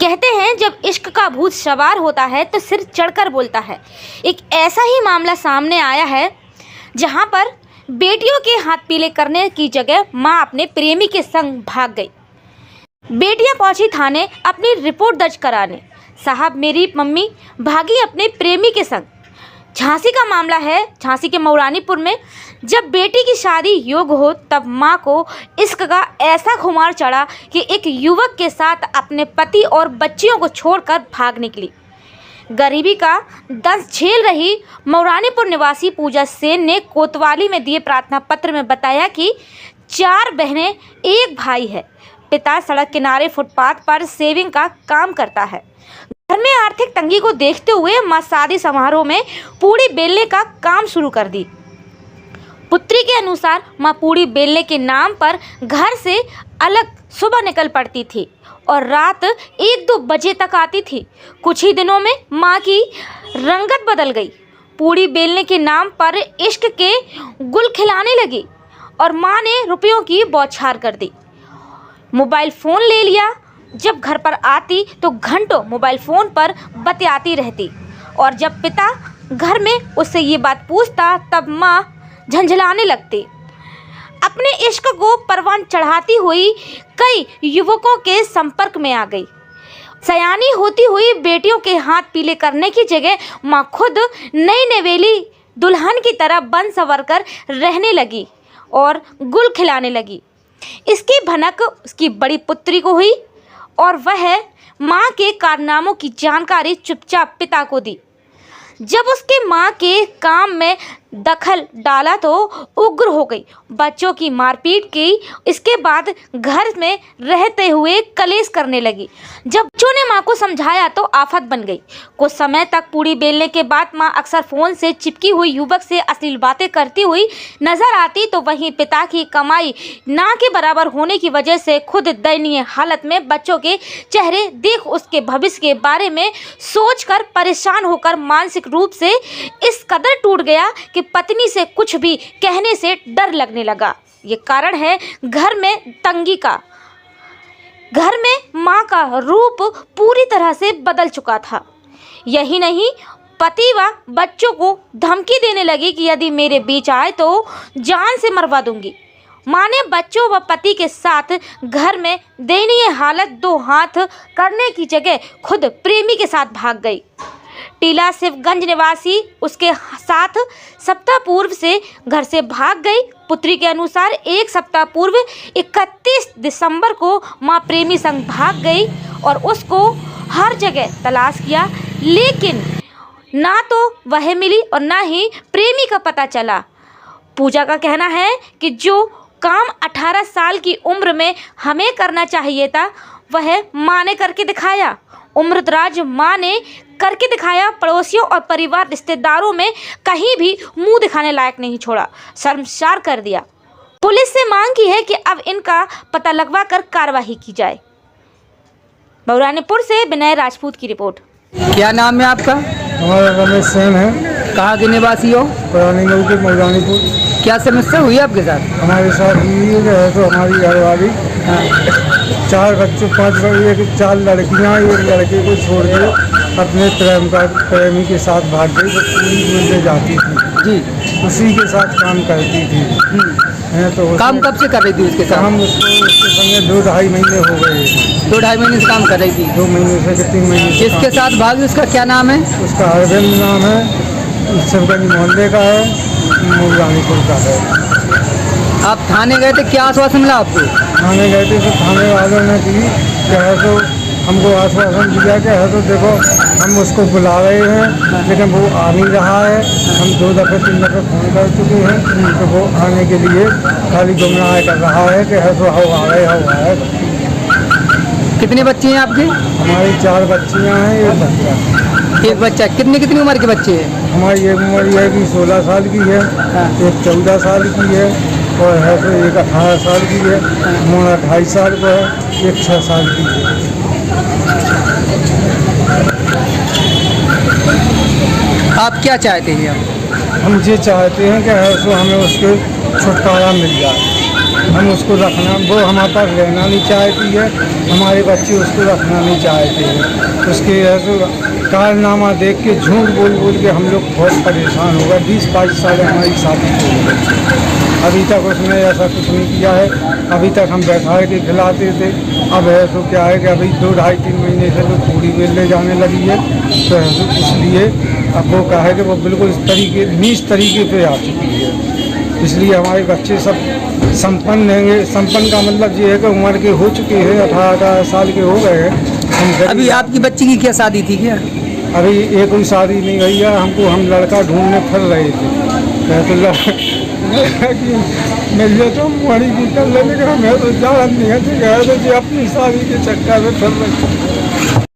कहते हैं जब इश्क का भूत सवार होता है तो सिर चढ़कर बोलता है। एक ऐसा ही मामला सामने आया है जहां पर बेटियों के हाथ पीले करने की जगह मां अपने प्रेमी के संग भाग गई। बेटियां पहुंची थाने अपनी रिपोर्ट दर्ज कराने। साहब मेरी मम्मी भागी अपने प्रेमी के संग। झांसी का मामला है, झांसी के मऊरानीपुर में। जब बेटी की शादी योग हो तब मां को इश्क का ऐसा खुमार चढ़ा कि एक युवक के साथ अपने पति और बच्चियों को छोड़कर भाग निकली। गरीबी का दंश झेल रही मऊरानीपुर निवासी पूजा सेन ने कोतवाली में दिए प्रार्थना पत्र में बताया कि 4 बहनें, 1 भाई है। पिता सड़क किनारे फुटपाथ पर सेविंग का काम करता है। घर में आर्थिक तंगी को देखते हुए मां शादी समारोह में पूड़ी बेलने का काम शुरू कर दी। पुत्री के अनुसार मां पूड़ी बेलने के नाम पर घर से अलग सुबह निकल पड़ती थी और रात 1-2 बजे तक आती थी। कुछ ही दिनों में मां की रंगत बदल गई। पूड़ी बेलने के नाम पर इश्क के गुल खिलाने लगी और मां ने रुपयों की बौछार कर दी। मोबाइल फ़ोन ले लिया। जब घर पर आती तो घंटों मोबाइल फ़ोन पर बतियाती रहती और जब पिता घर में उससे ये बात पूछता तब मां झंझलाने लगती। अपने इश्क को परवान चढ़ाती हुई कई युवकों के संपर्क में आ गई। सयानी होती हुई बेटियों के हाथ पीले करने की जगह मां खुद नई नवेली दुल्हन की तरह बन संवर कर रहने लगी और गुल खिलाने लगी। इसकी भनक उसकी बड़ी पुत्री को हुई और वह मां के कारनामों की जानकारी चुपचाप पिता को दी। जब उसके मां के काम में दखल डाला तो उग्र हो गई, बच्चों की मारपीट की। इसके बाद घर में रहते हुए कलेश करने लगी। जब बच्चों ने मां को समझाया तो आफत बन गई। कुछ समय तक पूड़ी बेलने के बाद मां अक्सर फ़ोन से चिपकी हुई युवक से अश्लील बातें करती हुई नजर आती तो वहीं पिता की कमाई ना के बराबर होने की वजह से खुद दयनीय हालत में बच्चों के चेहरे देख उसके भविष्य के बारे में सोचकर परेशान होकर मानसिक रूप से इस कदर टूट गया कि पत्नी से कुछ भी कहने से डर लगने लगा। ये कारण है घर में तंगी का। घर में मां का रूप पूरी तरह से बदल चुका था। यही नहीं, पति व बच्चों को धमकी देने लगी कि यदि मेरे बीच आए तो जान से मरवा दूंगी। मां ने बच्चों व पति के साथ घर में दयनीय हालत 2 हाथ करने की जगह खुद प्रेमी के साथ भाग गई। टीला शिवगंज निवासी उसके साथ सप्ताह पूर्व से घर से भाग गई। पुत्री के अनुसार 1 सप्ताह पूर्व 31 दिसंबर को मां प्रेमी संग भाग गई और उसको हर जगह तलाश किया, लेकिन ना तो वह मिली और ना ही प्रेमी का पता चला। पूजा का कहना है कि जो काम 18 साल की उम्र में हमें करना चाहिए था वह मां ने करके दिखाया। उम्रदराज मां ने करके दिखाया। पड़ोसियों और परिवार रिश्तेदारों में कहीं भी मुंह दिखाने लायक नहीं छोड़ा, शर्मसार कर दिया। पुलिस से मांग की है कि अब इनका पता लगवा कर कार्रवाई की जाए। मऊरानीपुर से विनय राजपूत की रिपोर्ट। क्या नाम है आपका? हमारा रमेश सेन है। कहाँ के निवासी हो? पुरानी गली के मऊरानीपुर। क्या समस्या हुई आपके साथ? हमारे साथ ये है तो हमारी घरवाली 4 बच्चे 5 बच्चे 4 लड़कियां 1 लड़के को छोड़ के अपने प्रेमी के साथ भाग गई। वो पूरी मिलने जाती थी जी, उसी के साथ काम करती थी। तो काम कब से कर रही थी उसके साथ? हम उसके संगे 2-2.5 महीने हो गए। 2-2.5 महीने से काम कर रही थी? 2 महीने से 3 महीने से। जिसके साथ भागी उसका क्या नाम है? उसका अरविंद नाम है, शिवगंज मोहल्ले का है, मऊरानीपुर का है। आप थाने गए थे, क्या आश्वासन मिला आपको? थाने गए थे तो थाने वालों ने दी क्या है तो हमको आश्वासन दिया क्या है तो देखो हम उसको बुला रहे हैं लेकिन वो आ नहीं रहा है। हम 2 दफ़े 3 दफ़े फ़ोन कर चुके हैं तो वो आने के लिए खाली गुमराह कर रहा है कि है तो हो आ रहे। कितने बच्चे हैं आपके? हमारी 4 बच्चियाँ हैं, 1 बच्चा। 1 बच्चा। कितनी उम्र के बच्चे हैं? हमारी एक उम्र यह कि 16 साल की है, एक 14 साल की है और है तो एक 18 साल की है, मोना 2.5 साल का है, एक 6 साल की है। आप क्या चाहते हैं? हम ये चाहते हैं कि है तो हमें उसके छुटकारा मिल जाए। हम उसको रखना, वो हमारे पास रहना नहीं चाहती है, हमारे बच्चे उसको रखना नहीं चाहते हैं। उसके ऐसे कारनामा देख के झूठ बोल बोल के हम लोग बहुत परेशान हो गए। 20-22 साल हमारी शादी को हो गई, अभी तक उसने ऐसा कुछ नहीं किया है। अभी तक हम बैठा के खिलाते थे, अब ऐसा क्या है कि अभी 2-2.5-3 महीने से तो थोड़ी बेलने जाने लगी है, तो इसलिए अब वो कहा है कि वो बिल्कुल इस तरीके नीच तरीके पे आ चुकी है। इसलिए हमारे बच्चे सब संपन्न हैं। संपन्न का मतलब ये है कि उम्र के हो चुके हैं, 18 साल के हो गए हैं। अभी आपकी बच्ची की क्या शादी थी क्या? अभी ये कोई शादी नहीं हुई है, हम लड़का ढूंढने फिर रहे थे, कहते लड़का कि मिल जाए तो हमारी की कर लेने का, मैं तो जान नहीं है, अपनी शादी के चक्कर में फिर रहे।